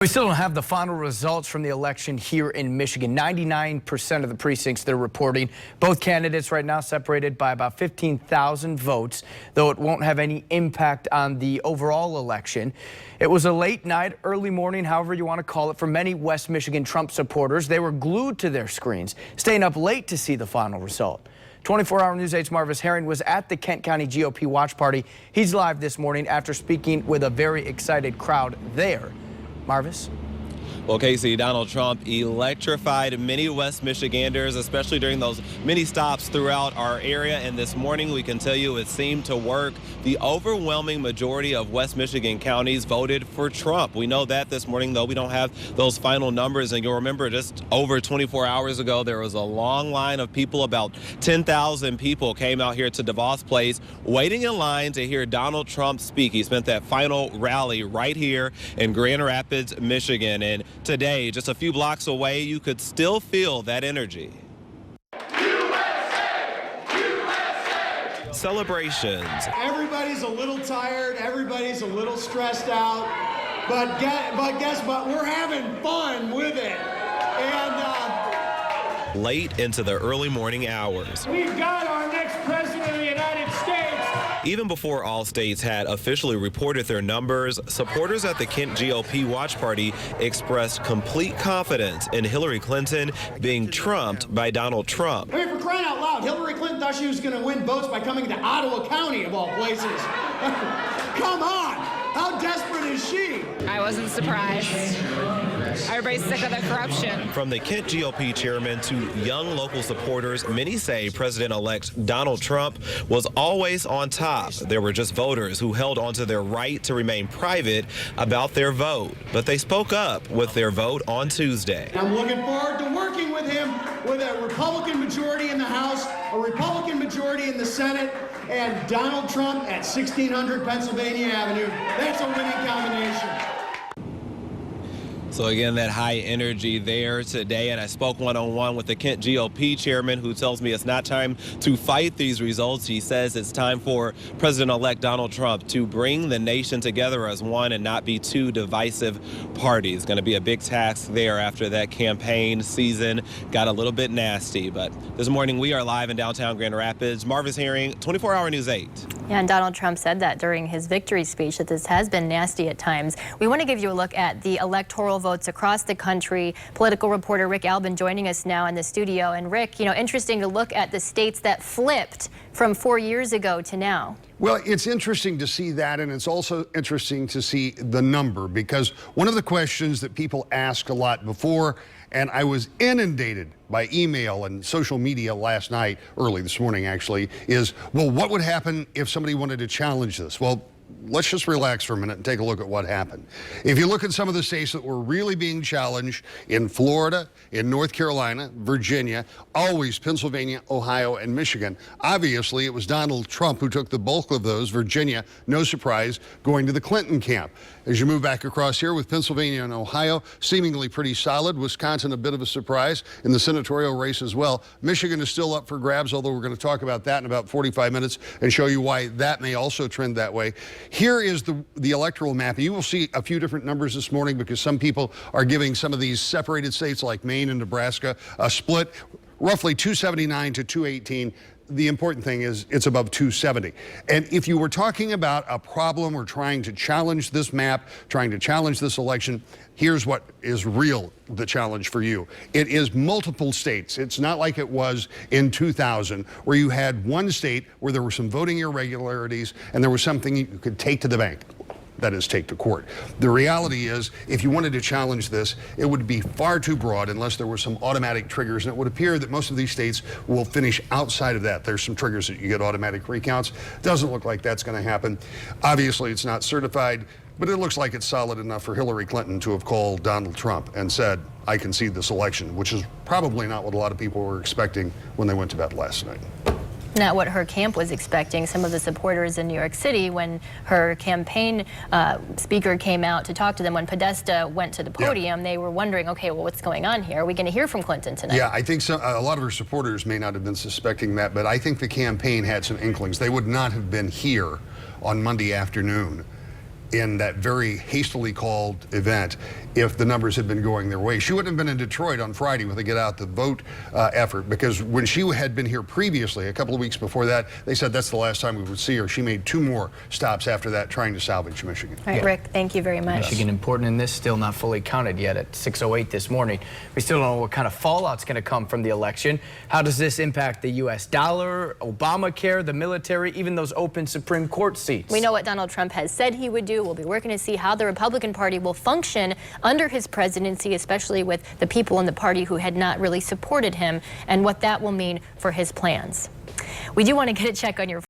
We still don't have the final results from the election here in Michigan. 99% of the precincts they're reporting. Both candidates right now separated by about 15,000 votes, though it won't have any impact on the overall election. It was a late night, early morning, however you want to call it, for many West Michigan Trump supporters. They were glued to their screens, staying up late to see the final result. 24-hour News 8's Marvis Herring was at the Kent County GOP watch party. He's live this morning after speaking with a very excited crowd there. Marvis? Well, Casey, Donald Trump electrified many West Michiganders, especially during those many stops throughout our area. And this morning, we can tell you it seemed to work. The overwhelming majority of West Michigan counties voted for Trump. We know that this morning, though we don't have those final numbers. And you'll remember just over 24 hours ago, there was a long line of people. About 10,000 people came out here to DeVos Place, waiting in line to hear Donald Trump speak. He spent that final rally right here in Grand Rapids, Michigan. And today, just a few blocks away, you could still feel that energy. USA! USA! Celebrations. Everybody's a little tired, everybody's a little stressed out, but guess what? We're having fun with it. And late into the early morning hours. We've got our next president of the United States. Even before all states had officially reported their numbers, supporters at the Kent GOP watch party expressed complete confidence in Hillary Clinton being trumped by Donald Trump. I mean, for crying out loud, Hillary Clinton thought she was going to win votes by coming to Ottawa County, of all places. Come on! How desperate is she? I wasn't surprised. Everybody's sick of the corruption. From the Kent GOP chairman to young local supporters, many say President-elect Donald Trump was always on top. There were just voters who held onto their right to remain private about their vote. But they spoke up with their vote on Tuesday. I'm looking forward to working with him with a Republican majority in the House, a Republican majority in the Senate, and Donald Trump at 1600 Pennsylvania Avenue. That's a winning combination. So again, that high energy there today, and I spoke one-on-one with the Kent GOP chairman, who tells me it's not time to fight these results. He says it's time for President-elect Donald Trump to bring the nation together as one and not be two divisive parties. Going to be a big task there after that campaign season got a little bit nasty. But this morning we are live in downtown Grand Rapids. Marvis Herring, 24-hour News 8. Yeah, and Donald Trump said that during his victory speech, that this has been nasty at times. We want to give you a look at the electoral votes across the country. Political reporter Rick Albin joining us now in the studio. And Rick, you know, interesting to look at the states that flipped from 4 years ago to now. Well, it's interesting to see that, and it's also interesting to see the number, because one of the questions that people asked a lot before, and I was inundated by email and social media last night, early this morning actually, is, well, what would happen if somebody wanted to challenge this? Well, let's just relax for a minute and take a look at what happened. If you look at some of the states that were really being challenged, in Florida, in North Carolina, Virginia, always Pennsylvania, Ohio, and Michigan, obviously it was Donald Trump who took the bulk of those. Virginia, no surprise, going to the Clinton camp. As you move back across here with Pennsylvania and Ohio, seemingly pretty solid. Wisconsin, a bit of a surprise in the senatorial race as well. Michigan is still up for grabs, although we're going to talk about that in about 45 minutes and show you why that may also trend that way. Here is the electoral map. You will see a few different numbers this morning because some people are giving some of these separated states like Maine and Nebraska a split, roughly 279 to 218. The important thing is it's above 270. And if you were talking about a problem or trying to challenge this map, trying to challenge this election, here's what is real the challenge for you. It is multiple states. It's not like it was in 2000 where you had one state where there were some voting irregularities and there was something you could take to the bank. That is, take to court. The reality is, if you wanted to challenge this, it would be far too broad unless there were some automatic triggers, and it would appear that most of these states will finish outside of that. There's some triggers that you get automatic recounts. Doesn't look like that's going to happen. Obviously, it's not certified, but it looks like it's solid enough for Hillary Clinton to have called Donald Trump and said, I concede this election, which is probably not what a lot of people were expecting when they went to bed last night. Not what her camp was expecting. Some of the supporters in New York City, when her campaign speaker came out to talk to them, when Podesta went to the podium, they were wondering, okay, well, what's going on here? Are we going to hear from Clinton tonight? Yeah, I think a lot of her supporters may not have been suspecting that, but I think the campaign had some inklings. They would not have been here on Monday afternoon in that very hastily called event if the numbers had been going their way. She wouldn't have been in Detroit on Friday with the Get Out the Vote effort, because when she had been here previously, a couple of weeks before that, they said that's the last time we would see her. She made 2 more stops after that trying to salvage Michigan. All right, Rick, thank you very much. Michigan important in this, still not fully counted yet at 6:08 this morning. We still don't know what kind of fallout's going to come from the election. How does this impact the U.S. dollar, Obamacare, the military, even those open Supreme Court seats? We know what Donald Trump has said he would do. We'll be working to see how the Republican Party will function under his presidency, especially with the people in the party who had not really supported him, and what that will mean for his plans. We do want to get a check on your